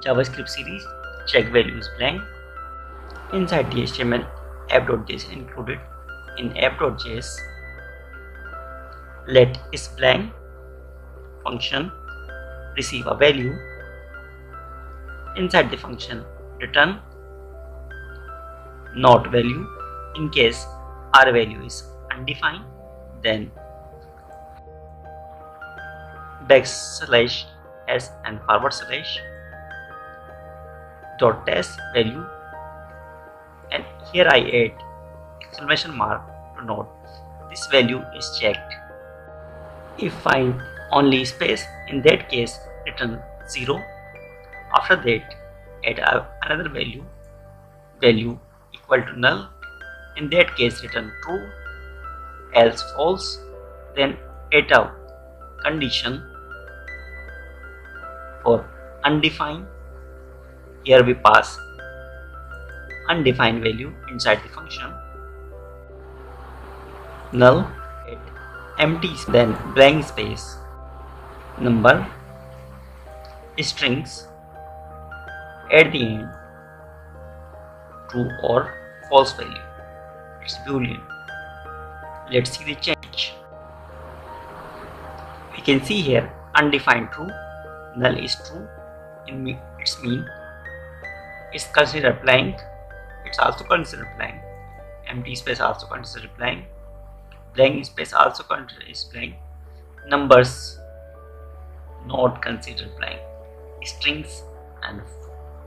JavaScript series check values blank. Inside the HTML, app.js is included. In app.js, let is blank function receive a value. Inside the function, return not value. In case our value is undefined, then backslash s and forward slash dot test value, and here I add exclamation mark to note this value is checked. If find only space, in that case return 0. After that add another value equal to null, in that case return true, else false. Then add a condition for undefined. Here we pass undefined value inside the function. Null, empty, then blank space, number, strings, at the end true or false value. It's boolean. Let's see the change. We can see here undefined true, null is true, it's mean it's considered blank, it's also considered blank, empty space also considered blank, blank space also considered is blank, numbers not considered blank, strings and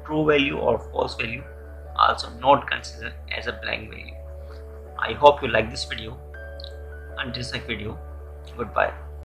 true value or false value also not considered as a blank value. I hope you like this video. Until next video, goodbye.